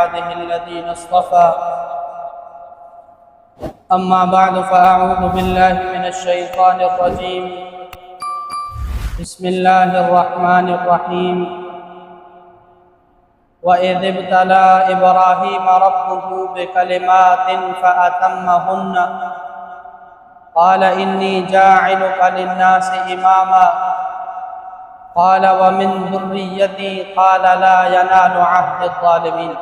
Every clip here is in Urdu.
عباده الذين اصطفى أما بعد فأعوذ بالله من الشيطان الرجيم بسم الله الرحمن الرحيم وَإِذِ ابْتَلَى إِبْرَاهِيمَ رَبُّهُ بِكَلِمَاتٍ فَأَتَمَّهُنَّ قَالَ إِنِّي جَاعِلُكَ لِلنَّاسِ إِمَامًا قَالَ وَمِنْ ذُرِّيَّتِي قَالَ لَا يَنَالُ عَهْدِ الظَّالِمِينَ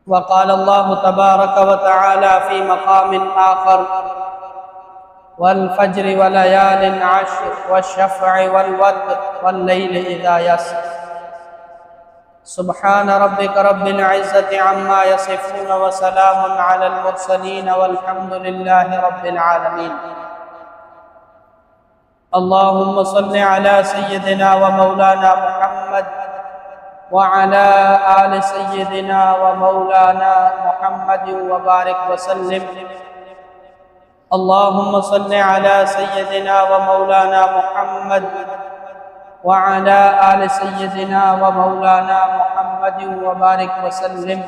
وقال الله تبارك وتعالى في مقام آخر والفجر وليال عشر والشفع والوتر والليل إذا يسر سبحان ربك رب العزة عما يصفون وسلام على المرسلين والحمد لله رب العالمين اللهم صل على سيدنا ومولانا محمد وعلى آل سيدنا ومولانا محمد وبارك وسلم اللهم صل على سيدنا ومولانا محمد وعلى آل سيدنا ومولانا محمد وبارك وسلم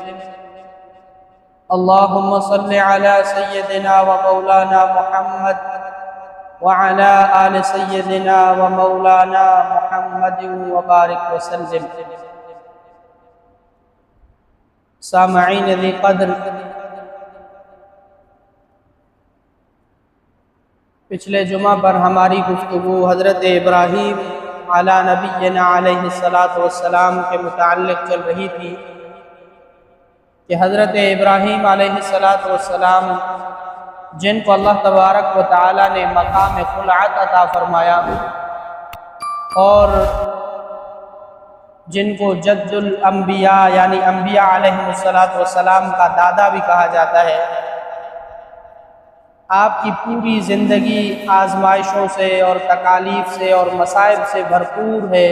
اللهم صل على سيدنا ومولانا محمد وعلى آل سيدنا ومولانا محمد وبارك وسلم سامعین ذی قدر، پچھلے جمعہ پر ہماری گفتگو حضرت ابراہیم علی نبینا علیہ السلام کے متعلق چل رہی تھی کہ حضرت ابراہیم علیہ السلام جن کو اللہ تبارک و تعالی نے مقام خلعت عطا فرمایا اور جن کو جد الانبیاء یعنی انبیاء علیہ السلام کا دادا بھی کہا جاتا ہے، آپ کی پوری زندگی آزمائشوں سے اور تکالیف سے اور مصائب سے بھرپور ہے۔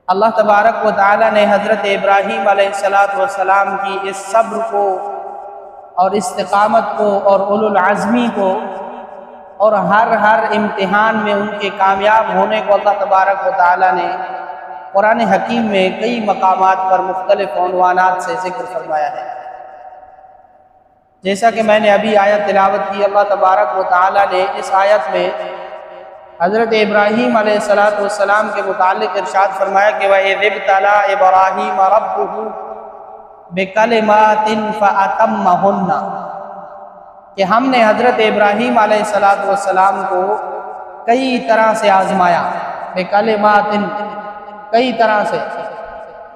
اللہ تبارک و تعالی نے حضرت ابراہیم علیہ السلام کی اس صبر کو اور استقامت کو اور اولو العزمی کو اور ہر امتحان میں ان کے کامیاب ہونے کو اللہ تبارک و تعالی نے قرآن حکیم میں کئی مقامات پر مختلف عنوانات سے ذکر فرمایا ہے۔ جیسا کہ میں نے ابھی آیت تلاوت کی، اللہ تبارک و تعالی نے اس آیت میں حضرت ابراہیم علیہ السلام کے متعلق ارشاد فرمایا کہ وَإِذِ ابْتَلَى إِبْرَاهِيمَ رَبُّهُ بِكَلِمَاتٍ فَأَتَمَّهُنَّ کہ ہم نے حضرت ابراہیم علیہ السلام کو کئی طرح سے آزمایا، بِكَلِمَاتٍ کئی طرح سے،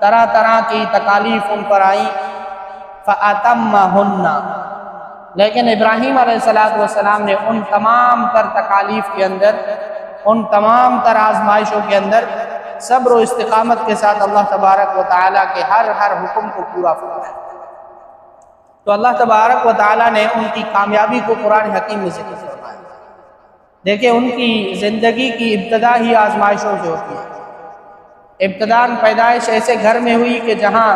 طرح کی تکالیف ان پر آئیں، فَأَتَمَّهُنَّ لیکن ابراہیم علیہ السلام نے ان تمام تر تکالیف کے اندر، ان تمام تر آزمائشوں کے اندر صبر و استقامت کے ساتھ اللہ تبارک و تعالیٰ کے ہر حکم کو پورا فرمایا۔ تو اللہ تبارک و تعالیٰ نے ان کی کامیابی کو قرآن حکیم میں ذکر فرمایا۔ دیکھیں ان کی زندگی کی ابتدا ہی آزمائشوں سے ہوتی ہے۔ ابتداً پیدائش ایسے گھر میں ہوئی کہ جہاں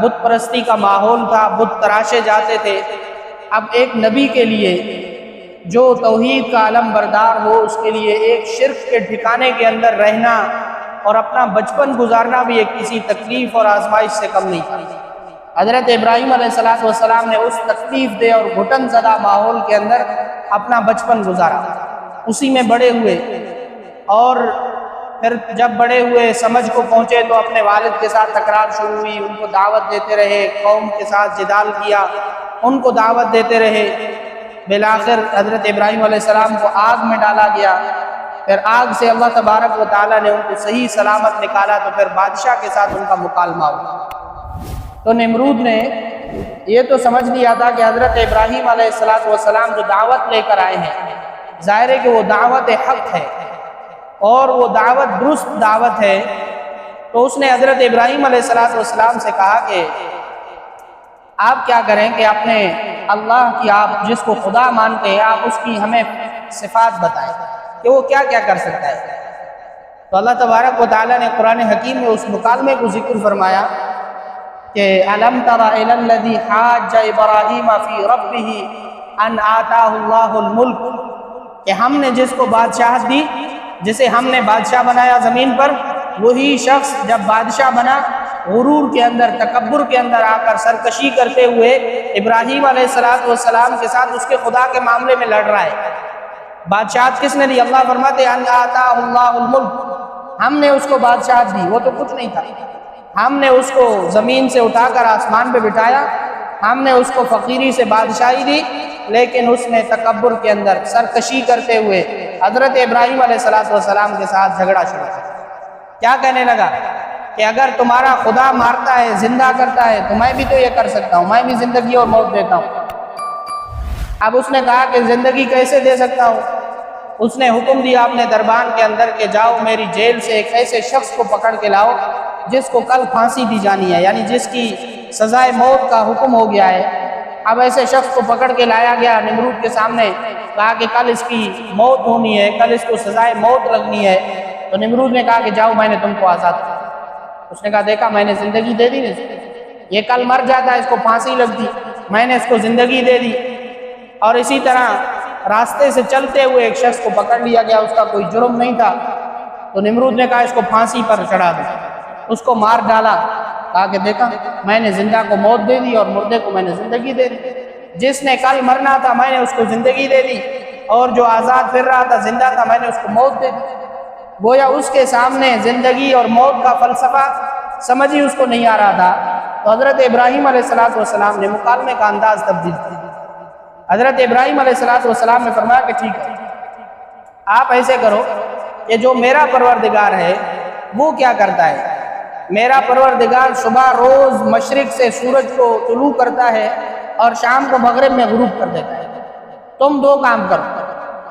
بت پرستی کا ماحول تھا، بت تراشے جاتے تھے۔ اب ایک نبی کے لیے جو توحید کا علم بردار ہو، اس کے لیے ایک شرک کے ٹھکانے کے اندر رہنا اور اپنا بچپن گزارنا بھی ایک کسی تکلیف اور آزمائش سے کم نہیں تھا۔ حضرت ابراہیم علیہ السلام نے اس تکلیف دہ اور گھٹن زدہ ماحول کے اندر اپنا بچپن گزارا، اسی میں بڑے ہوئے، اور پھر جب بڑے ہوئے سمجھ کو پہنچے تو اپنے والد کے ساتھ تکرار شروع ہوئی، ان کو دعوت دیتے رہے، قوم کے ساتھ جدال کیا، ان کو دعوت دیتے رہے، بالآخر حضرت ابراہیم علیہ السلام کو آگ میں ڈالا گیا، پھر آگ سے اللہ تبارک و تعالیٰ نے ان کو صحیح سلامت نکالا، تو پھر بادشاہ کے ساتھ ان کا مکالمہ ہوا۔ تو نمرود نے یہ تو سمجھ لیا تھا کہ حضرت ابراہیم علیہ السلام جو دعوت لے کر آئے ہیں، ظاہر ہے کہ وہ دعوت حق ہے اور وہ دعوت درست دعوت ہے۔ تو اس نے حضرت ابراہیم علیہ السلام سے کہا کہ آپ کیا کریں کہ اپنے اللہ کی، آپ جس کو خدا مانتے ہیں، آپ اس کی ہمیں صفات بتائیں کہ وہ کیا کیا کر سکتا ہے۔ تو اللہ تبارک و تعالیٰ نے قرآن حکیم میں اس مکالمے کو ذکر فرمایا کہ أَلَمْ تَرَ إِلَى الَّذِي حَاجَّ إِبْرَاهِيمَ فِي رَبِّهِ أَنْ آتَاهُ اللَّهُ الْمُلْكَ کہ ہم نے جس کو بادشاہت دی، جسے ہم نے بادشاہ بنایا زمین پر، وہی شخص جب بادشاہ بنا غرور کے اندر، تکبر کے اندر آ کر سرکشی کرتے ہوئے ابراہیم علیہ السلام کے ساتھ اس کے خدا کے معاملے میں لڑ رہا ہے۔ بادشاہت کس نے دی؟ اللہ فرماتے ہیں ان آتاہ اللہ الملک، ہم نے اس کو بادشاہت دی، وہ تو کچھ نہیں تھا، ہم نے اس کو زمین سے اٹھا کر آسمان پہ بٹھایا، ہم نے اس کو فقیری سے بادشاہی دی، لیکن اس نے تکبر کے اندر سرکشی کرتے ہوئے حضرت ابراہیم علیہ السلام کے ساتھ جھگڑا شروع کیا۔ کیا کہنے لگا کہ اگر تمہارا خدا مارتا ہے، زندہ کرتا ہے، تو میں بھی تو یہ کر سکتا ہوں، میں بھی زندگی اور موت دیتا ہوں۔ اب اس نے کہا کہ زندگی کیسے دے سکتا ہوں؟ اس نے حکم دیا اپنے دربان کے اندر کہ جاؤ میری جیل سے ایک ایسے شخص کو پکڑ کے لاؤ جس کو کل پھانسی دی جانی ہے، یعنی جس کی سزائے موت کا حکم ہو گیا ہے۔ اب ایسے شخص کو پکڑ کے لایا گیا نمرود کے سامنے، کہا کہ کل اس کی موت ہونی ہے، کل اس کو سزائے موت لگنی ہے۔ تو نمرود نے کہا کہ جاؤ میں نے تم کو آزاد کیا۔ اس نے کہا دیکھا میں نے زندگی دے دی، یہ کل مر جاتا ہے، اس کو پھانسی لگتی، میں نے اس کو زندگی دے دی۔ اور اسی طرح راستے سے چلتے ہوئے ایک شخص کو پکڑ لیا گیا، اس کا کوئی جرم نہیں تھا، تو نمرود نے کہا اس کو پھانسی پر چڑھا دو، اس کو مار ڈالا۔ کہا کہ دیکھا میں نے زندہ کو موت دے دی اور مردے کو میں نے زندگی دے دی، جس نے کل مرنا تھا میں نے اس کو زندگی دے دی، اور جو آزاد پھر رہا تھا زندہ تھا میں نے اس کو موت دے دی۔ گویا اس کے سامنے زندگی اور موت کا فلسفہ سمجھ ہی اس کو نہیں آ رہا تھا۔ تو حضرت ابراہیم علیہ السلام نے مکالمے کا انداز تبدیل کیا۔ حضرت ابراہیم علیہ السلام نے فرمایا کہ ٹھیک ہے، آپ ایسے کرو کہ جو میرا پروردگار ہے وہ کیا کرتا ہے، میرا پروردگار صبح روز مشرق سے سورج کو طلوع کرتا ہے اور شام کو مغرب میں غروب کر دیتا ہے۔ تم دو کام کرو،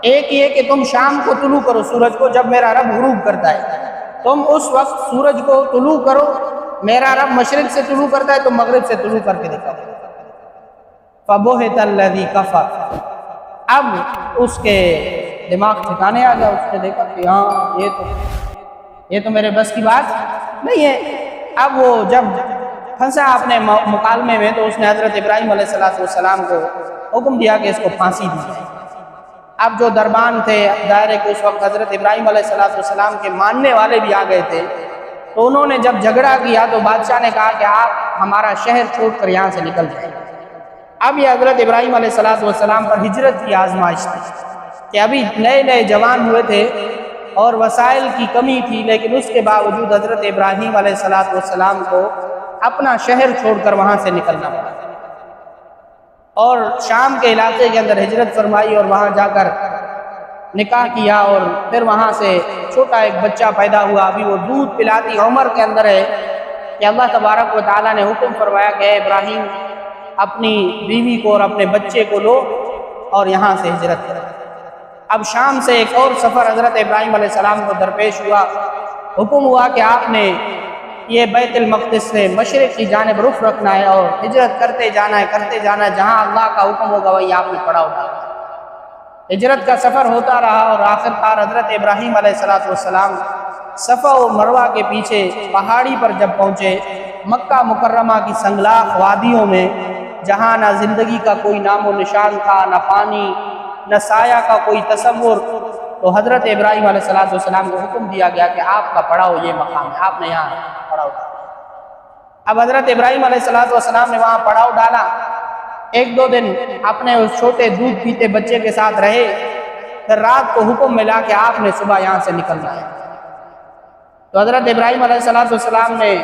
ایک یہ کہ تم شام کو طلوع کرو سورج کو جب میرا رب غروب کرتا ہے، تم اس وقت سورج کو طلوع کرو، میرا رب مشرق سے طلوع کرتا ہے تو مغرب سے طلوع کر کے دکھاؤ۔ فَبُهِتَ الَّذِي كَفَرَ، اب اس کے دماغ ٹھکانے آ گیا، اس نے دیکھا کہ ہاں یہ تو میرے بس کی بات نہیں ہے۔ اب وہ جب پھنسا اپنے مکالمے میں تو اس نے حضرت ابراہیم علیہ السلام کو حکم دیا کہ اس کو پھانسی دی جائے۔ اب جو دربان تھے دائرے کے اس وقت حضرت ابراہیم علیہ السلام کے ماننے والے بھی آ گئے تھے، تو انہوں نے جب جھگڑا کیا تو بادشاہ نے کہا کہ آپ ہمارا شہر چھوڑ کر یہاں سے نکل جائیں۔ اب یہ حضرت ابراہیم علیہ السلام پر ہجرت کی آزمائش تھی کہ ابھی نئے نئے جوان ہوئے تھے اور وسائل کی کمی تھی، لیکن اس کے باوجود حضرت ابراہیم علیہ السلام کو اپنا شہر چھوڑ کر وہاں سے نکلنا پڑا اور شام کے علاقے کے اندر ہجرت فرمائی اور وہاں جا کر نکاح کیا، اور پھر وہاں سے چھوٹا ایک بچہ پیدا ہوا، ابھی وہ دودھ پلاتی عمر کے اندر ہے کہ اللہ تبارک و تعالیٰ نے حکم فرمایا کہ اے ابراہیم اپنی بیوی کو اور اپنے بچے کو لو اور یہاں سے ہجرت کرو۔ اب شام سے ایک اور سفر حضرت ابراہیم علیہ السلام کو درپیش ہوا، حکم ہوا کہ آپ نے یہ بیت المقدس سے مشرق کی جانب رخ رکھنا ہے اور ہجرت کرتے جانا ہے، جہاں اللہ کا حکم ہوگا وہی آپ نے پڑاؤ ڈالنا ہے۔ ہجرت کا سفر ہوتا رہا اور آخرکار حضرت ابراہیم علیہ السلام صفا و مروہ کے پیچھے پہاڑی پر جب پہنچے، مکہ مکرمہ کی سنگلاخ وادیوں میں، جہاں نہ زندگی کا کوئی نام و نشان تھا، نہ پانی، نہ سایہ کا کوئی تصور، تو حضرت ابراہیم علیہ السلام کو حکم دیا گیا کہ آپ کا پڑاؤ یہ مقام ہے، آپ نے یہاں پڑاؤ ڈالا۔ اب حضرت ابراہیم علیہ السلام نے وہاں پڑاؤ ڈالا، ایک دو دن اپنے اس چھوٹے دودھ پیتے بچے کے ساتھ رہے، پھر رات کو حکم ملا کہ آپ نے صبح یہاں سے نکلنا ہے۔ تو حضرت ابراہیم علیہ السلام نے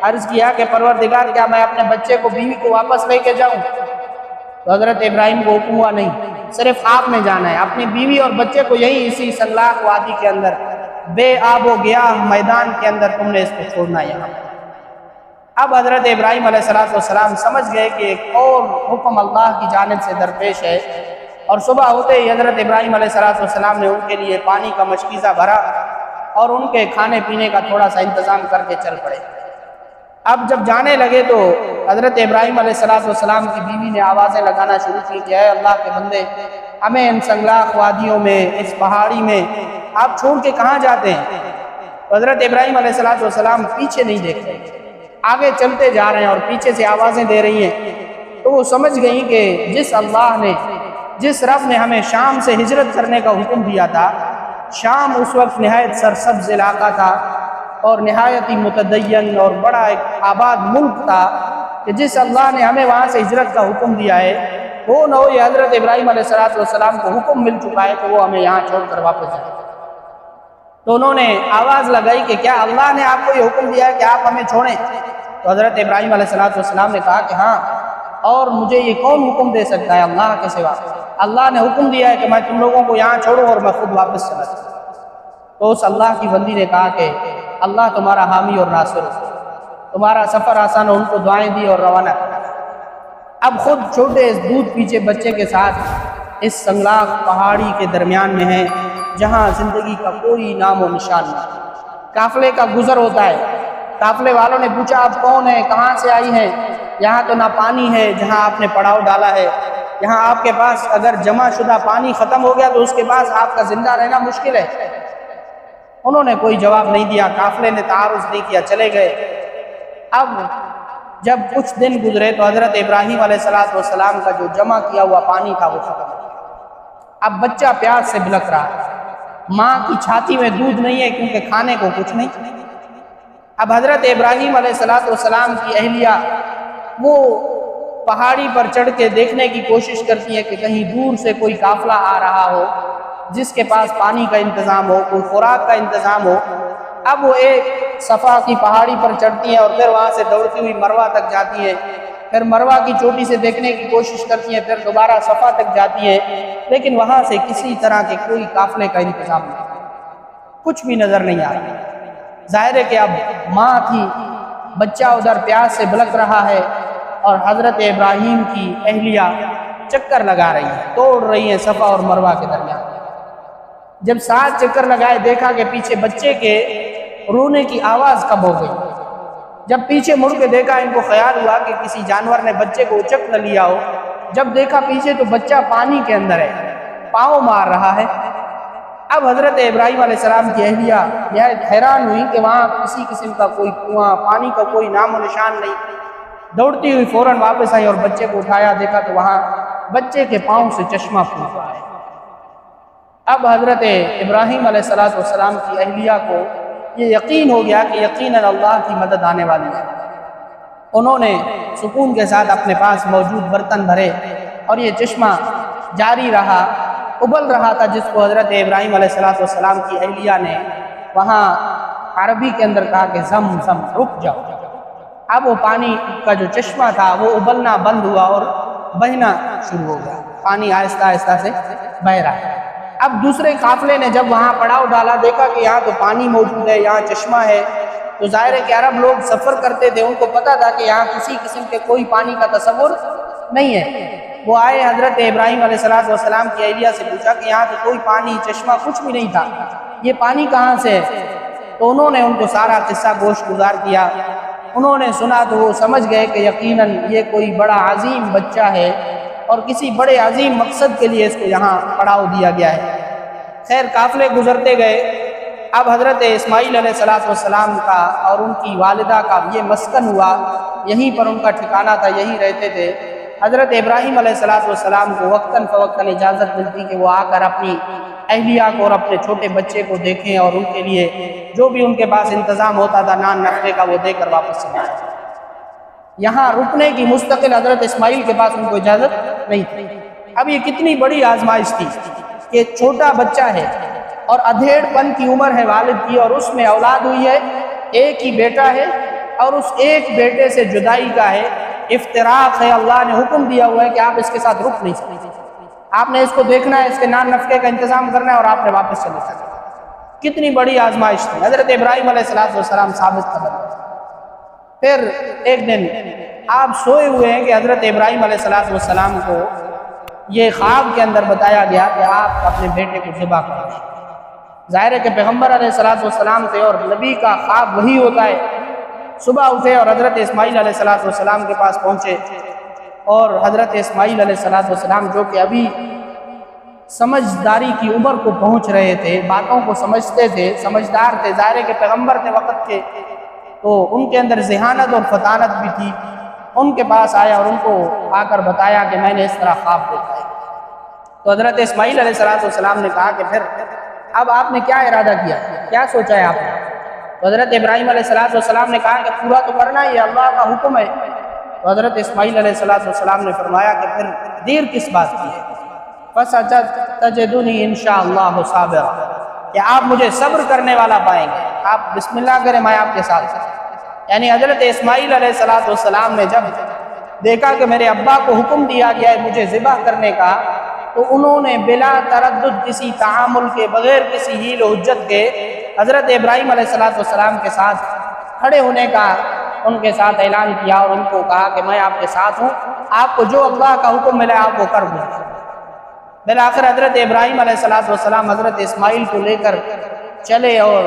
عرض کیا کہ پروردگار کیا میں اپنے بچے کو بیوی کو واپس لے کے جاؤں؟ تو حضرت ابراہیم کو حکم ہوا نہیں، صرف آپ نے جانا ہے، اپنی بیوی اور بچے کو یہی اسی سنگلاخ وادی کے اندر بے آب و گیاہ میدان کے اندر تم نے اس کو چھوڑنا ہے یہاں۔ اب حضرت ابراہیم علیہ السلام سمجھ گئے کہ ایک اور حکم اللہ کی جانب سے درپیش ہے، اور صبح ہوتے ہی حضرت ابراہیم علیہ السلام نے ان کے لیے پانی کا مشکیزہ بھرا اور ان کے کھانے پینے کا تھوڑا سا انتظام کر کے چل پڑے۔ اب جب جانے لگے تو حضرت ابراہیم علیہ السلام کی بیوی نے آوازیں لگانا شروع کی کہ اے اللہ کے بندے، ہمیں ان سنگلاخ وادیوں میں، اس پہاڑی میں آپ چھوڑ کے کہاں جاتے ہیں؟ حضرت ابراہیم علیہ السلام پیچھے نہیں دیکھ رہے، آگے چلتے جا رہے ہیں اور پیچھے سے آوازیں دے رہی ہیں۔ تو وہ سمجھ گئیں کہ جس اللہ نے، جس رب نے ہمیں شام سے ہجرت کرنے کا حکم دیا تھا، شام اس وقت نہایت سرسبز علاقہ تھا اور نہایت ہی متدین اور بڑا ایک آباد ملک تھا کہ جس اللہ نے ہمیں وہاں سے ہجرت کا حکم دیا ہے، وہ نہ ہو یہ حضرت ابراہیم علیہ السلام کو حکم مل چکا ہے کہ وہ ہمیں یہاں چھوڑ کر واپس جائیں۔ تو انہوں نے آواز لگائی کہ کیا اللہ نے آپ کو یہ حکم دیا ہے کہ آپ ہمیں چھوڑیں؟ تو حضرت ابراہیم علیہ السلام نے کہا کہ ہاں، اور مجھے یہ کون حکم دے سکتا ہے اللہ کے سوا؟ اللہ نے حکم دیا ہے کہ میں تم لوگوں کو یہاں چھوڑوں اور میں خود واپس چلا جاؤں۔ تو اس اللہ کی بندی نے کہا کہ اللہ تمہارا حامی اور ناصر ہو، تمہارا سفر آسان ہو، ان کو دعائیں دی اور روانہ کیا۔ اب خود چھوٹے دودھ پیچھے بچے کے ساتھ اس سنگلاخ پہاڑی کے درمیان میں ہیں جہاں زندگی کا کوئی نام و نشان نہیں۔ قافلے کا گزر ہوتا ہے، قافلے والوں نے پوچھا آپ کون ہیں، کہاں سے آئی ہیں؟ یہاں تو نہ پانی ہے جہاں آپ نے پڑاؤ ڈالا ہے، یہاں آپ کے پاس اگر جمع شدہ پانی ختم ہو گیا تو اس کے بعد آپ کا زندہ رہنا مشکل ہے۔ انہوں نے کوئی جواب نہیں دیا، قافلے نے تعارض نہیں کیا، چلے گئے۔ اب جب کچھ دن گزرے تو حضرت ابراہیم علیہ السلام کا جو جمع کیا ہوا پانی تھا وہ ختم ہو گیا۔ اب بچہ پیاس سے بلک رہا ہے، ماں کی چھاتی میں دودھ نہیں ہے کیونکہ کھانے کو کچھ نہیں۔ اب حضرت ابراہیم علیہ السلام کی اہلیہ وہ پہاڑی پر چڑھ کے دیکھنے کی کوشش کرتی ہے کہ کہیں دور سے کوئی قافلہ آ رہا ہو جس کے پاس پانی کا انتظام ہو، کوئی خوراک کا انتظام ہو۔ اب وہ ایک صفا کی پہاڑی پر چڑھتی ہیں اور پھر وہاں سے دوڑتی ہوئی مروہ تک جاتی ہیں، پھر مروہ کی چوٹی سے دیکھنے کی کوشش کرتی ہیں، پھر دوبارہ صفا تک جاتی ہیں، لیکن وہاں سے کسی طرح کے کوئی قافلے کا انتظام نہیں، کچھ بھی نظر نہیں آ رہا۔ ظاہر ہے کہ اب ماں تھی، بچہ ادھر پیاس سے بلک رہا ہے اور حضرت ابراہیم کی اہلیہ چکر لگا رہی ہے، توڑ رہی ہیں صفا اور مروہ کے درمیان۔ جب 7 چکر لگائے دیکھا کہ پیچھے بچے کے رونے کی آواز کم ہو گئی۔ جب پیچھے مڑ کے دیکھا ان کو خیال ہوا کہ کسی جانور نے بچے کو اچک نہ لیا ہو۔ جب دیکھا پیچھے تو بچہ پانی کے اندر ہے، پاؤں مار رہا ہے۔ اب حضرت ابراہیم علیہ السلام کی اہلیہ نہایت حیران ہوئی کہ وہاں کسی قسم کا کوئی کنواں، پانی کا کوئی نام و نشان نہیں۔ دوڑتی ہوئی فوراً واپس آئی اور بچے کو اٹھایا، دیکھا تو وہاں بچے کے پاؤں سے چشمہ پھوٹ رہا ہے۔ اب حضرت ابراہیم علیہ السلام کی اہلیہ کو یہ یقین ہو گیا کہ یقیناً اللہ کی مدد آنے والی ہے۔ انہوں نے سکون کے ساتھ اپنے پاس موجود برتن بھرے اور یہ چشمہ جاری رہا، ابل رہا تھا، جس کو حضرت ابراہیم علیہ السلام کی اہلیہ نے وہاں عربی کے اندر کہا کہ زم زم، رک جاؤ۔ اب وہ پانی کا جو چشمہ تھا وہ ابلنا بند ہوا اور بہنا شروع ہو گیا، پانی آہستہ آہستہ سے بہہ رہا ہے۔ اب دوسرے قافلے نے جب وہاں پڑاؤ ڈالا، دیکھا کہ یہاں تو پانی موجود ہے، یہاں چشمہ ہے، تو ظاہر ہے کہ عرب لوگ سفر کرتے تھے، ان کو پتہ تھا کہ یہاں کسی قسم کے کوئی پانی کا تصور نہیں ہے۔ وہ آئے حضرت ابراہیم علیہ السلام کی اہلیہ سے پوچھا کہ یہاں تو کوئی پانی، چشمہ کچھ بھی نہیں تھا، یہ پانی کہاں سے ہے؟ تو انہوں نے ان کو سارا قصہ گوش گزار کیا۔ انہوں نے سنا تو وہ سمجھ گئے کہ یقیناً یہ کوئی بڑا عظیم بچہ ہے اور کسی بڑے عظیم مقصد کے لیے اس کو یہاں پڑاؤ دیا گیا ہے۔ خیر قافلے گزرتے گئے۔ اب حضرت اسماعیل علیہ السلام کا اور ان کی والدہ کا یہ مسکن ہوا، یہیں پر ان کا ٹھکانہ تھا، یہیں رہتے تھے۔ حضرت ابراہیم علیہ السلام کو وقتاً فوقتاً اجازت ملتی کہ وہ آ کر اپنی اہلیہ کو اور اپنے چھوٹے بچے کو دیکھیں اور ان کے لیے جو بھی ان کے پاس انتظام ہوتا تھا نان نخرے کا وہ دے کر واپس چلے جائیں۔ یہاں رکنے کی مستقل حضرت اسماعیل کے پاس ان کو اجازت نہیں تھی۔ اب یہ کتنی بڑی آزمائش تھی کہ چھوٹا بچہ ہے اور ادھیڑ پن کی عمر ہے والد کی، اور اس میں اولاد ہوئی ہے، ایک ہی بیٹا ہے اور اس ایک بیٹے سے جدائی کا ہے، افتراق ہے۔ اللہ نے حکم دیا ہوا ہے کہ آپ اس کے ساتھ رک نہیں سکتے، آپ نے اس کو دیکھنا ہے، اس کے نان نفقے کا انتظام کرنا ہے اور آپ نے واپس چلے جانا۔ کتنی بڑی آزمائش تھی۔ حضرت ابراہیم علیہ السلام ثابت قدم ہے۔ پھر ایک دن آپ سوئے ہوئے ہیں کہ حضرت ابراہیم علیہ السلام کو یہ خواب کے اندر بتایا گیا کہ آپ اپنے بیٹے کو ذبح کریں۔ ظاہر ہے کہ پیغمبر علیہ السلام تھے اور نبی کا خواب وہی ہوتا ہے۔ صبح اٹھے اور حضرت اسماعیل علیہ السلام کے پاس پہنچے، اور حضرت اسماعیل علیہ السلام جو کہ ابھی سمجھداری کی عمر کو پہنچ رہے تھے، باتوں کو سمجھتے تھے، سمجھدار تھے، ظاہر ہے کہ پیغمبر تھے وقت کے، تو ان کے اندر ذہانت اور فطانت بھی تھی۔ ان کے پاس آیا اور ان کو آ کر بتایا کہ میں نے اس طرح خواب دیکھا ہے۔ تو حضرت اسماعیل علیہ السلام نے کہا کہ پھر اب آپ نے کیا ارادہ کیا، کیا سوچا ہے آپ نے؟ تو تو حضرت ابراہیم علیہ السلام نے کہا کہ پورا تو کرنا ہے، یہ اللہ کا حکم ہے۔ تو حضرت اسماعیل علیہ السلام نے فرمایا کہ پھر دیر کس بات کی ہے، فَسَتَجِدُنِي إِنشَاءَ صَابِرًا، کہ آپ مجھے صبر کرنے والا پائیں گے، آپ بسم اللہ کریں، میں آپ کے ساتھ ہوں۔ یعنی حضرت اسماعیل علیہ السلام نے جب دیکھا کہ میرے ابا کو حکم دیا گیا ہے مجھے ذبح کرنے کا، تو انہوں نے بلا تردد کسی تعامل کے بغیر کسی حیل و حجت کے حضرت ابراہیم علیہ السلام کے ساتھ کھڑے ہونے کا ان کے ساتھ اعلان کیا، اور ان کو کہا کہ میں آپ کے ساتھ ہوں، آپ کو جو اللہ کا حکم ملے آپ وہ کر دیں۔ بالآخر حضرت ابراہیم علیہ السلام حضرت اسماعیل کو لے کر چلے، اور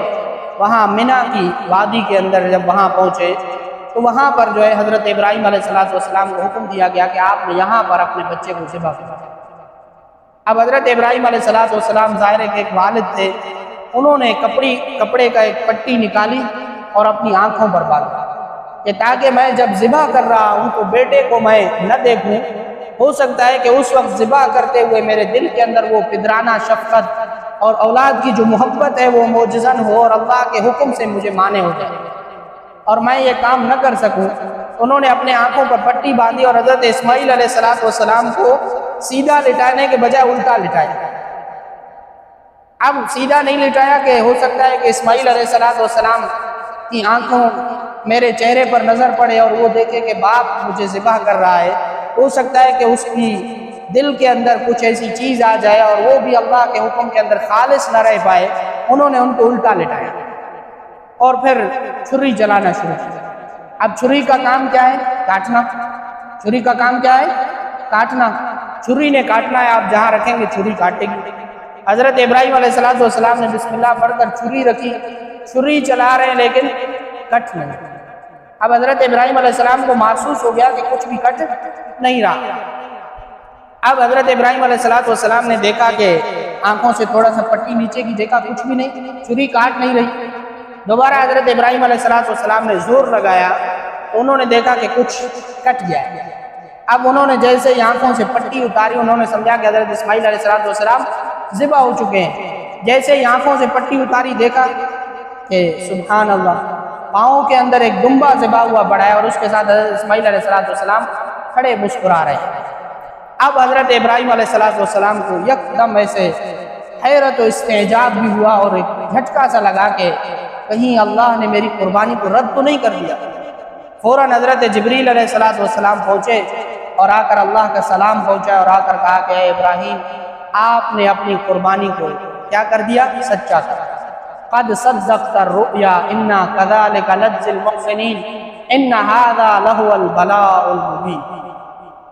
وہاں منی کی وادی کے اندر جب وہاں پہنچے تو وہاں پر جو ہے حضرت ابراہیم علیہ السلام کو حکم دیا گیا کہ آپ نے یہاں پر اپنے بچے کو ذبح کرنا۔ اب حضرت ابراہیم علیہ السلام ظاہر ہے کہ ایک والد تھے، انہوں نے کپڑے کا ایک پٹی نکالی اور اپنی آنکھوں پر باندھا کہ تاکہ میں جب ذبح کر رہا ہوں تو بیٹے کو میں نہ دیکھوں، ہو سکتا ہے کہ اس وقت ذبح کرتے ہوئے میرے دل کے اندر وہ پدرانہ شفقت اور اولاد کی جو محبت ہے وہ موجزن ہو اور اللہ کے حکم سے مجھے مانے ہو جائے اور میں یہ کام نہ کر سکوں۔ انہوں نے اپنے آنکھوں پر پٹی باندھی اور حضرت اسماعیل علیہ السلام کو سیدھا لٹانے کے بجائے الٹا لٹایا۔ اب سیدھا نہیں لٹایا کہ ہو سکتا ہے کہ اسماعیل علیہ السلام کی آنکھوں میرے چہرے پر نظر پڑے اور وہ دیکھے کہ باپ مجھے ذبح کر رہا ہے، ہو سکتا ہے کہ اس کی دل کے اندر کچھ ایسی چیز آ جائے اور وہ بھی اللہ کے حکم کے اندر خالص نہ رہ پائے۔ انہوں نے ان کو الٹا لٹایا اور پھر چھری چلانا شروع کیا۔ اب چھری کا کام کیا ہے؟ کاٹنا۔ چھری کا کام کیا ہے؟ کاٹنا۔ چھری نے کاٹنا ہے، آپ جہاں رکھیں گے چھری کاٹے گی۔ حضرت ابراہیم علیہ السلام نے بسم اللہ پڑھ کر چھری رکھی، چھری چلا رہے ہیں لیکن کٹ نہیں۔ اب حضرت ابراہیم علیہ السلام کو محسوس ہو گیا کہ کچھ بھی کٹ نہیں رہا۔ اب حضرت ابراہیم علیہ السلام نے دیکھا کہ آنکھوں سے تھوڑا سا پٹی نیچے کی دیکھا، کچھ بھی نہیں، چھری کاٹ نہیں رہی۔ دوبارہ حضرت ابراہیم علیہ السلام نے زور لگایا تو انہوں نے دیکھا کہ کچھ کٹ گیا ہے۔ اب انہوں نے جیسے ہی آنکھوں سے پٹی اتاری، انہوں نے سمجھا کہ حضرت اسماعیل علیہ السلام ذبح ہو چکے ہیں۔ جیسے ہی آنکھوں سے پٹی اتاری دیکھا کہ سبحان اللہ، پاؤں کے اندر ایک دمبا ذبح ہوا پڑا ہے اور اس کے ساتھ حضرت اسماعیل علیہ السلام کھڑے مسکرا رہے ہیں۔ اب حضرت ابراہیم علیہ السلام کو یکدم ایسے حیرت و استعجاب بھی ہوا اور ایک جھٹکا سا لگا کہ کہیں اللہ نے میری قربانی کو رد تو نہیں کر دیا۔ فوراً حضرت جبریل علیہ السلام پہنچے اور آ کر اللہ کا سلام پہنچا اور آ کر کہا کہ اے ابراہیم، آپ نے اپنی قربانی کو کیا کر دیا؟ سچا کر۔ قد صدقت الرؤیا انا كذلك نجزي المحسنین ان هذا لهو البلاء المبین۔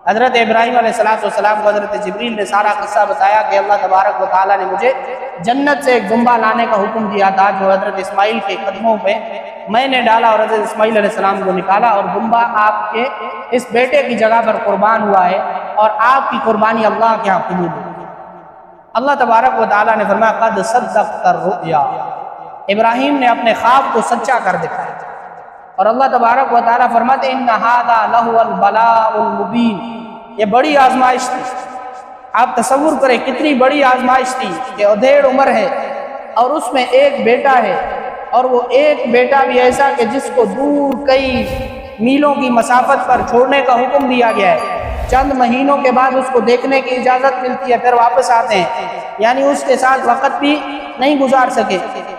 حضرت ابراہیم علیہ السلام کو حضرت جبریل نے سارا قصہ بتایا کہ اللہ تبارک و تعالیٰ نے مجھے جنت سے ایک دمبا لانے کا حکم دیا تھا جو حضرت اسماعیل کے قدموں پہ میں نے ڈالا اور حضرت اسماعیل علیہ السلام کو نکالا، اور دمبا آپ کے اس بیٹے کی جگہ پر قربان ہوا ہے اور آپ کی قربانی اللہ کے ہاں قبول ہوئی۔ اللہ تبارک و تعالیٰ نے فرمایا قد صدقت الرؤیا، ابراہیم نے اپنے خواب کو سچا کر دکھایا۔ اور اللہ تبارک و تعالیٰ فرماتے ان ھذا لہو البلاء المبین، یہ بڑی آزمائش تھی۔ آپ تصور کریں کتنی بڑی آزمائش تھی کہ ادھیڑ عمر ہے اور اس میں ایک بیٹا ہے، اور وہ ایک بیٹا بھی ایسا کہ جس کو دور کئی میلوں کی مسافت پر چھوڑنے کا حکم دیا گیا ہے۔ چند مہینوں کے بعد اس کو دیکھنے کی اجازت ملتی ہے، پھر واپس آتے ہیں، یعنی اس کے ساتھ وقت بھی نہیں گزار سکے۔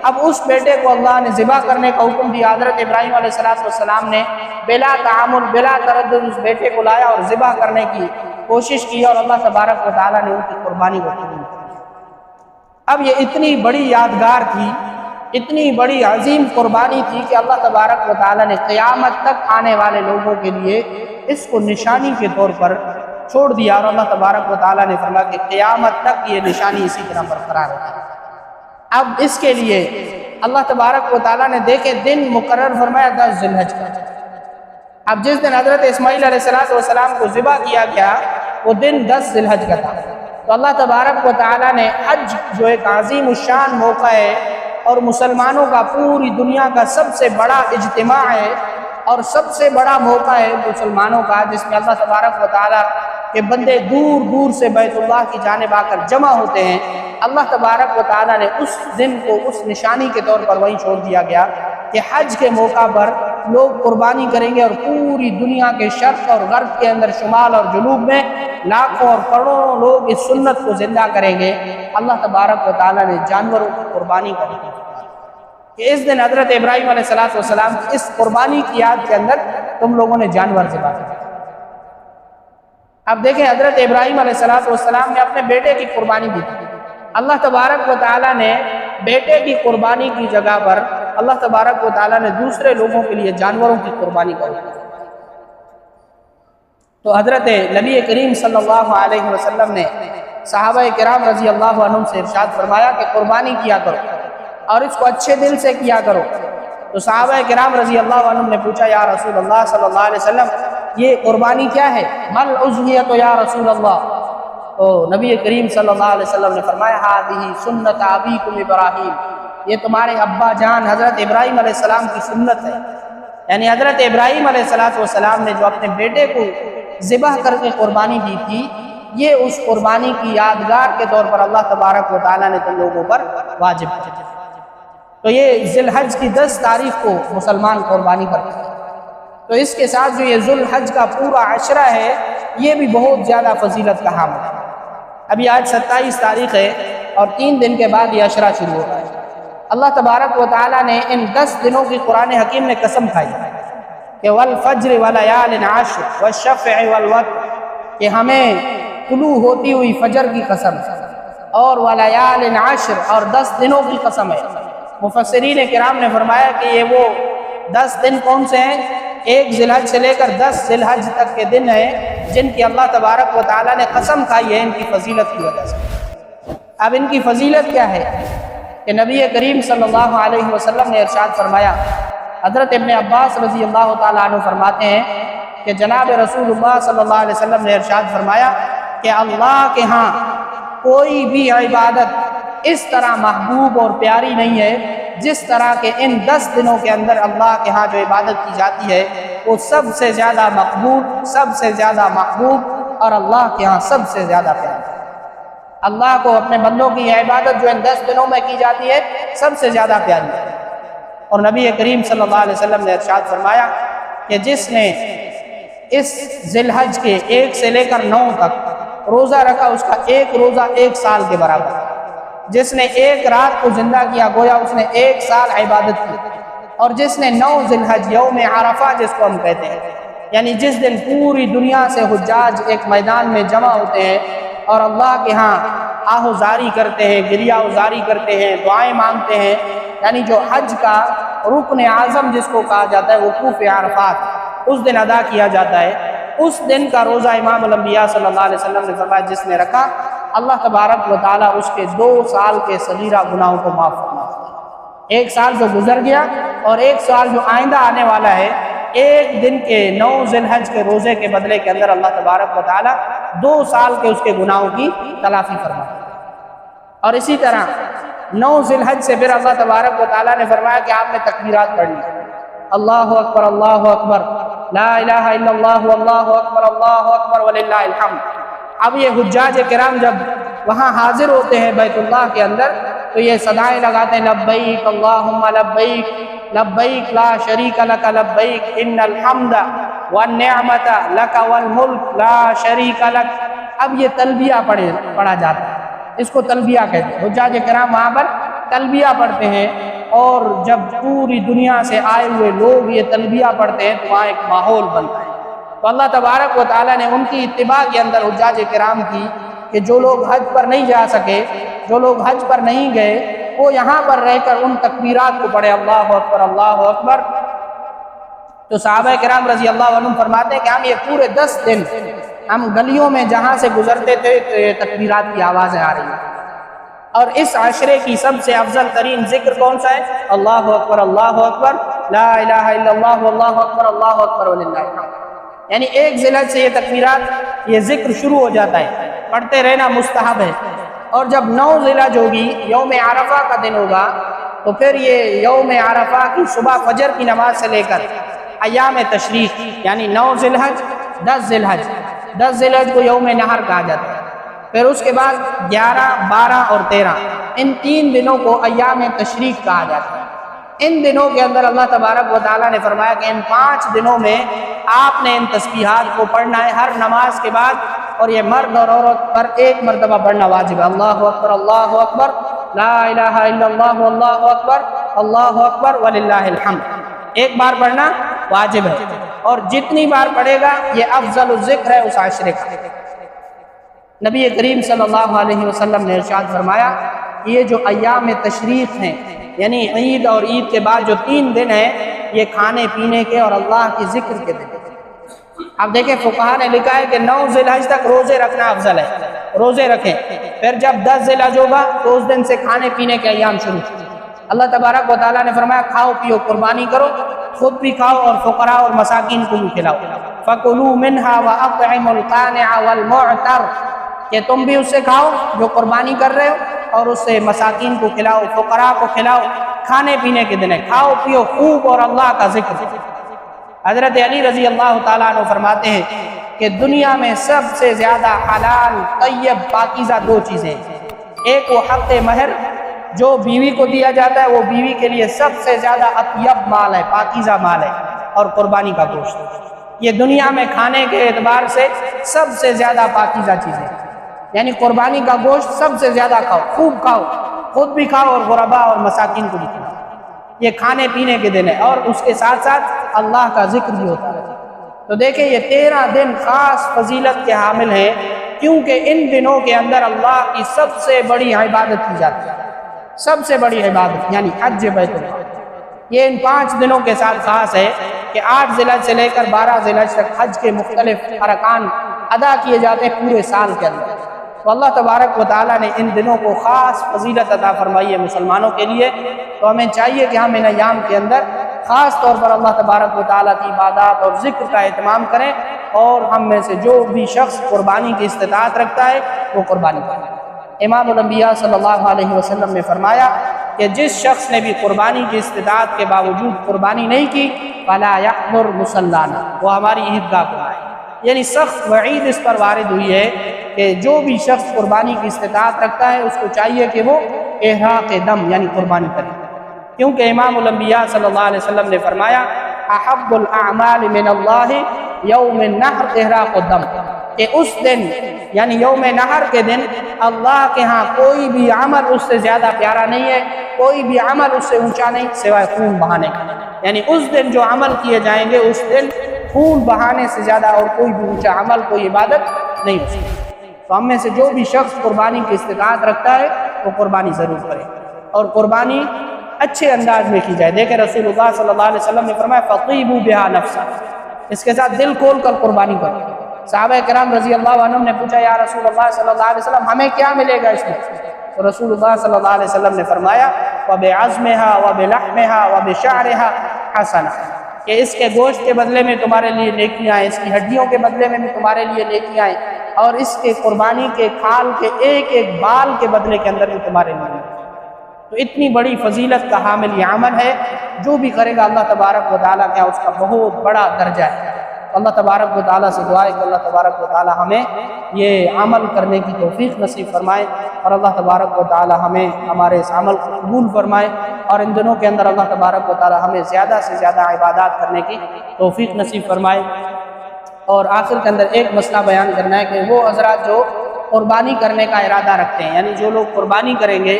اب اس بیٹے کو اللہ نے ذبح کرنے کا حکم دیا۔ حضرت ابراہیم علیہ السلام نے بلا تعامل بلا تردد اس بیٹے کو لایا اور ذبح کرنے کی کوشش کی، اور اللہ تبارک و تعالیٰ نے ان کی قربانی کو قبول کیا۔ اب یہ اتنی بڑی یادگار تھی، اتنی بڑی عظیم قربانی تھی کہ اللہ تبارک و تعالیٰ نے قیامت تک آنے والے لوگوں کے لیے اس کو نشانی کے طور پر چھوڑ دیا، اور اللہ تبارک و تعالیٰ نے فرمایا کہ قیامت تک یہ نشانی اسی طرح برقرار ہے۔ اب اس کے لیے اللہ تبارک و تعالیٰ نے دیکھے دن مقرر فرمایا 10 ذی الحج کا۔ اب جس دن حضرت اسماعیل علیہ السلام کو ذبح کیا گیا وہ دن 10 ذی الحج کا تھا، تو اللہ تبارک و تعالیٰ نے حج جو ایک عظیم الشان موقع ہے اور مسلمانوں کا پوری دنیا کا سب سے بڑا اجتماع ہے اور سب سے بڑا موقع ہے مسلمانوں کا، جس میں اللہ تبارک و تعالیٰ کے بندے دور دور سے بیت اللہ کی جانب آ کر جمع ہوتے ہیں۔ اللہ تبارک و تعالیٰ نے اس دن کو اس نشانی کے طور پر وہیں چھوڑ دیا گیا کہ حج کے موقع پر لوگ قربانی کریں گے اور پوری دنیا کے شرق اور غرب کے اندر، شمال اور جنوب میں لاکھوں اور کروڑوں لوگ اس سنت کو زندہ کریں گے۔ اللہ تبارک و تعالیٰ نے جانوروں کی قربانی کا حکم دیا کہ اس دن حضرت ابراہیم علیہ السلام کی اس قربانی کی یاد کے اندر تم لوگوں نے جانور ذبح کیا۔ اب دیکھیں حضرت ابراہیم علیہ السلام نے اپنے بیٹے کی قربانی دی تھی۔ اللہ تبارک و تعالیٰ نے بیٹے کی قربانی کی جگہ پر اللہ تبارک و تعالیٰ نے دوسرے لوگوں کے لیے جانوروں کی قربانی کا حکم دیا۔ تو حضرت نبی کریم صلی اللہ علیہ وسلم نے صحابہ کرام رضی اللہ عنہم سے ارشاد فرمایا کہ قربانی کیا کرو اور اس کو اچھے دل سے کیا کرو۔ تو صحابہ کرام رضی اللہ عنہم نے پوچھا یا رسول اللہ صلی اللہ علیہ وسلم یہ قربانی کیا ہے؟ مل اضحیۃ یا رسول اللہ؟ تو نبی کریم صلی اللہ علیہ وسلم نے فرمایا ہذہ سنت ابیکم ابراہیم، یہ تمہارے ابا جان حضرت ابراہیم علیہ السلام کی سنت ہے۔ یعنی حضرت ابراہیم علیہ السلام نے جو اپنے بیٹے کو ذبح کر کے قربانی دی تھی، یہ اس قربانی کی یادگار کے طور پر اللہ تبارک و تعالیٰ نے تم لوگوں پر واجب کیا۔ تو یہ ذی الحج کی 10 تاریخ کو مسلمان قربانی کرتے ہیں۔ تو اس کے ساتھ جو یہ ذی الحج کا پورا عشرہ ہے یہ بھی بہت زیادہ فضیلت کا حامل ہے۔ ابھی آج 27 تاریخ ہے اور 3 دن کے بعد یہ عشرہ شروع ہو رہا ہے۔ اللہ تبارک و تعالیٰ نے ان 10 دنوں کی قرآن حکیم نے قسم کھائی کہ والفجر ولیال عشر والشفع والوتر، کہ ہمیں طلوع ہوتی ہوئی فجر کی قسم اور ولیال عشر اور 10 دنوں کی قسم ہے۔ مفسرین کرام نے فرمایا کہ یہ وہ 10 دن کون سے ہیں؟ 1 ذی الحج سے لے کر 10 ذی الحج تک کے دن ہیں جن کی اللہ تبارک و تعالیٰ نے قسم کھائی ہے ان کی فضیلت کی وجہ سے۔ اب ان کی فضیلت کیا ہے کہ نبی کریم صلی اللہ علیہ وسلم نے ارشاد فرمایا، حضرت ابن عباس رضی اللہ تعالیٰ عنہ فرماتے ہیں کہ جناب رسول اللہ صلی اللہ علیہ وسلم نے ارشاد فرمایا کہ اللہ کے ہاں کوئی بھی عبادت اس طرح محبوب اور پیاری نہیں ہے جس طرح کہ ان 10 دنوں کے اندر اللہ کے ہاں جو عبادت کی جاتی ہے وہ سب سے زیادہ مقبول، سب سے زیادہ محبوب اور اللہ کے ہاں سب سے زیادہ پیاری۔ اللہ کو اپنے بندوں کی یہ عبادت جو ان 10 دنوں میں کی جاتی ہے سب سے زیادہ پیاری ہے۔ اور نبی کریم صلی اللہ علیہ وسلم نے ارشاد فرمایا کہ جس نے اس ذی الحج کے 1 سے لے کر 9 تک روزہ رکھا اس کا 1 روزہ 1 سال کے برابر ہے۔ جس نے 1 رات کو زندہ کیا گویا اس نے 1 سال عبادت کی۔ اور جس نے 9 ذی الحج یوم عرفہ جس کو ہم کہتے ہیں، یعنی جس دن پوری دنیا سے حجاج ایک میدان میں جمع ہوتے ہیں اور اللہ کے ہاں آہوزاری کرتے ہیں، گریہ وزاری کرتے ہیں، دعائیں مانگتے ہیں، یعنی جو حج کا رکن اعظم جس کو کہا جاتا ہے وقوف عرفات اس دن ادا کیا جاتا ہے، اس دن کا روزہ امام الانبیاء صلی اللہ علیہ وسلم نے فرمایا جس نے رکھا اللہ تبارک و تعالیٰ اس کے 2 سال کے صغیرہ گناہوں کو معاف فرماتا ہے۔ 1 سال جو گزر گیا اور 1 سال جو آئندہ آنے والا ہے، 1 دن کے 9 ذی الحج کے روزے کے بدلے کے اندر اللہ تبارک و تعالیٰ 2 سال کے اس کے گناہوں کی تلافی فرماتا ہے۔ اور اسی طرح 9 ذی الحج سے پھر اللہ تبارک و تعالیٰ نے فرمایا کہ آپ نے تکبیرات پڑھنی، اللہ اکبر اللہ اکبر لا الہ الا اللہ اللہ اکبر وللہ الحمد۔ اب یہ حجاج کرام جب وہاں حاضر ہوتے ہیں بیت اللہ کے اندر تو یہ صدائیں لگاتے ہیں لبیک اللہم لبیک لبیک لا شریک لک لبیک ان الحمد والنعمت لک والملک لا شریک لک۔ اب یہ تلبیہ پڑھا جاتا ہے، اس کو تلبیہ کہتے ہیں۔ حجاج کرام وہاں پر تلبیہ پڑھتے ہیں اور جب پوری دنیا سے آئے ہوئے لوگ یہ تلبیہ پڑھتے ہیں تو وہاں ایک ماحول بنتا ہے۔ تو اللہ تبارک و تعالیٰ نے ان کی اتباع کے اندر حجاج کرام کی کہ جو لوگ حج پر نہیں جا سکے، جو لوگ حج پر نہیں گئے، وہ یہاں پر رہ کر ان تکبیرات کو پڑھے اللہ اکبر اللہ اکبر۔ تو صحابہ کرام رضی اللہ عنہم فرماتے ہیں کہ ہم یہ پورے 10 دن ہم گلیوں میں جہاں سے گزرتے تھے تو یہ تکبیرات کی آوازیں آ رہی ہیں۔ اور اس عشرے کی سب سے افضل ترین ذکر کون سا ہے؟ اللہ اکبر لا الہ الا اللہ اللہ اکبر وللہ الحمد۔ یعنی 1 ذی الحج سے یہ تکبیرات یہ ذکر شروع ہو جاتا ہے، پڑھتے رہنا مستحب ہے۔ اور جب 9 ذی الحج ہوگی، یوم عرفہ کا دن ہوگا، تو پھر یہ یوم عرفہ کی صبح فجر کی نماز سے لے کر ایام تشریق یعنی 9 ذی الحج 10 ذی الحج 10 ذی الحج کو یوم نحر کہا جاتا ہے۔ پھر اس کے بعد 11 12 اور 13 ان 3 دنوں کو ایام تشریق کہا جاتا ہے۔ ان دنوں کے اندر اللہ تبارک و تعالیٰ نے فرمایا کہ ان 5 دنوں میں آپ نے ان تسبیحات کو پڑھنا ہے ہر نماز کے بعد، اور یہ مرد اور عورت پر 1 مرتبہ پڑھنا واجب ہے۔ اللہ اکبر، لا الہ الا اللہ، اللہ اکبر وللہ الحمد، 1 بار پڑھنا واجب ہے، اور جتنی بار پڑھے گا یہ افضل الذکر ہے اس عشرے کا۔ نبی کریم صلی اللہ علیہ وسلم نے ارشاد فرمایا کہ یہ جو ایام تشریق ہیں، یعنی عید اور عید کے بعد جو 3 دن ہیں، یہ کھانے پینے کے اور اللہ کی ذکر کے دن۔ اب دیکھیں فقہا نے لکھا ہے کہ 9 ذی الحج تک روزے رکھنا افضل ہے، روزے رکھیں، پھر جب 10 ذی الحج ہوگا تو اس دن سے کھانے پینے کے ایام شروع۔ اللہ تبارک و تعالیٰ نے فرمایا کھاؤ پیو، قربانی کرو، خود بھی کھاؤ اور فقراء اور مساکین کو بھی کھلاؤ۔ فَكُلُوا مِنْهَا وَأَطْعِمُوا الْقَانِعَ وَالْمُعْتَرَّ، کہ تم بھی اس سے کھاؤ جو قربانی کر رہے ہو، اور اس سے مساکین کو کھلاؤ، فقراء کو کھلاؤ۔ کھانے پینے کے دن ہے، کھاؤ پیو خوب اور اللہ کا ذکر۔ حضرت علی رضی اللہ تعالیٰ عنہ فرماتے ہیں کہ دنیا میں سب سے زیادہ حلال، طیب، پاکیزہ 2 چیزیں ہیں۔ ایک وہ حق مہر جو بیوی کو دیا جاتا ہے، وہ بیوی کے لیے سب سے زیادہ اطیب مال ہے، پاکیزہ مال ہے، اور قربانی کا گوشت۔ یہ دنیا میں کھانے کے اعتبار سے سب سے زیادہ پاکیزہ چیزیں ہیں، یعنی قربانی کا گوشت سب سے زیادہ کھاؤ، خوب کھاؤ، خود بھی کھاؤ اور غرباء اور مساکین کو بھی کھلاؤ۔ یہ کھانے پینے کے دن ہے، اور اس کے ساتھ ساتھ اللہ کا ذکر بھی ہوتا ہے۔ تو دیکھیں یہ 13 دن خاص فضیلت کے حامل ہیں، کیونکہ ان دنوں کے اندر اللہ کی سب سے بڑی عبادت کی جاتی ہے، سب سے بڑی عبادت یعنی حج بیت اللہ۔ یہ ان 5 دنوں کے ساتھ خاص ہے کہ 8 ذی الحج سے لے کر 12 ذی الحج تک حج کے مختلف ارکان ادا کیے جاتے ہیں پورے سال کے اندر۔ تو اللہ تبارک و تعالیٰ نے ان دنوں کو خاص فضیلت عطا فرمائی ہے مسلمانوں کے لیے۔ تو ہمیں چاہیے کہ ہم ان ایام کے اندر خاص طور پر اللہ تبارک و تعالیٰ کی عبادات اور ذکر کا اہتمام کریں، اور ہم میں سے جو بھی شخص قربانی کی استطاعت رکھتا ہے وہ قربانی کرے۔ امام الانبیاء صلی اللہ علیہ وسلم نے فرمایا کہ جس شخص نے بھی قربانی کی استطاعت کے باوجود قربانی نہیں کی، فَلَا يَحْضُرْ مُصَلَّانَا، وہ ہماری عیدگاہ کو آئے۔ یعنی سخت وعید اس پر وارد ہوئی ہے کہ جو بھی شخص قربانی کی استطاعت رکھتا ہے اس کو چاہیے کہ وہ احراق دم یعنی قربانی کرے، کیونکہ امام الانبیاء صلی اللہ علیہ وسلم نے فرمایا احب الاعمال من اللہ یوم النحر احراق الدم، کہ اس دن یعنی یوم نحر کے دن اللہ کے ہاں کوئی بھی عمل اس سے زیادہ پیارا نہیں ہے، کوئی بھی عمل اس سے اونچا نہیں سوائے خون بہانے کا۔ یعنی اس دن جو عمل کیے جائیں گے اس دن خون بہانے سے زیادہ اور کوئی بھی اونچا عمل، کوئی عبادت نہیں ہو سکتی۔ تو ہم میں سے جو بھی شخص قربانی کی استطاعت رکھتا ہے وہ قربانی ضرور کرے، اور قربانی اچھے انداز میں کی جائے۔ دیکھیں رسول اللہ صلی اللہ علیہ وسلم نے فرمایا فَطِيبُوا بِهَا نَفْسًا، اس کے ساتھ دل کھول کر قربانی کرو۔ صحابہ کرام رضی اللہ عنہم نے پوچھا یا رسول اللہ صلی اللہ علیہ وسلم ہمیں کیا ملے گا اس میں؟ تو رسول اللہ صلی اللہ علیہ وسلم نے فرمایا وَبِعَزْمِهَا وَبِلَحْمِهَا وَبِشَعْرِهَا حَسَنَةً، کہ اس کے گوشت کے بدلے میں تمہارے لیے نیکیاں ہیں، اس کی ہڈیوں کے بدلے میں بھی تمہارے لیے نیکیاں ہیں، اور اس کے قربانی کے کھال کے ایک ایک بال کے بدلے کے اندر بھی تمہارے لیے نیکیاں۔ تو اتنی بڑی فضیلت کا حامل یہ عمل ہے، جو بھی کرے گا اللہ تبارک و تعالیٰ کیا اس کا بہت بڑا درجہ ہے۔ اللہ تبارک و تعالیٰ سے دعا ہے کہ اللہ تبارک و تعالیٰ ہمیں یہ عمل کرنے کی توفیق نصیب فرمائے، اور اللہ تبارک و تعالیٰ ہمیں ہمارے اس عمل کو قبول فرمائے، اور ان دنوں کے اندر اللہ تبارک و تعالیٰ ہمیں زیادہ سے زیادہ عبادات کرنے کی توفیق نصیب فرمائے۔ اور آخر کے اندر ایک مسئلہ بیان کرنا ہے کہ وہ حضرات جو قربانی کرنے کا ارادہ رکھتے ہیں، یعنی جو لوگ قربانی کریں گے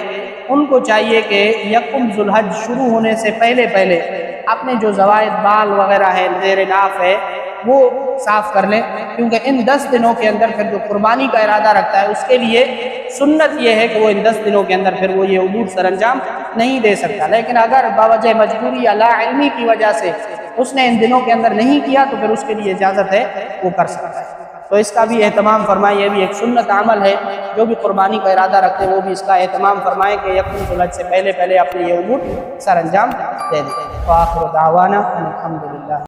ان کو چاہیے کہ یکم ذو الحج شروع ہونے سے پہلے اپنے جو زوائد بال وغیرہ ہے، زیر ناف ہے، وہ صاف کر لیں، کیونکہ ان 10 دنوں کے اندر پھر جو قربانی کا ارادہ رکھتا ہے اس کے لیے سنت یہ ہے کہ وہ ان 10 دنوں کے اندر پھر وہ یہ امور سر انجام نہیں دے سکتا، لیکن اگر باوجہ مجبوری یا لا علمی کی وجہ سے اس نے ان دنوں کے اندر نہیں کیا تو پھر اس کے لیے اجازت ہے وہ کر سکتا ہے۔ تو اس کا بھی اہتمام فرمائیں، یہ بھی ایک سنت عمل ہے، جو بھی قربانی کا ارادہ رکھتے ہیں وہ بھی اس کا اہتمام فرمائیں کہ یکم ذو الحج سے پہلے اپنے یہ امور سر انجام دے دیں۔ وآخر دعوانا الحمدللہ۔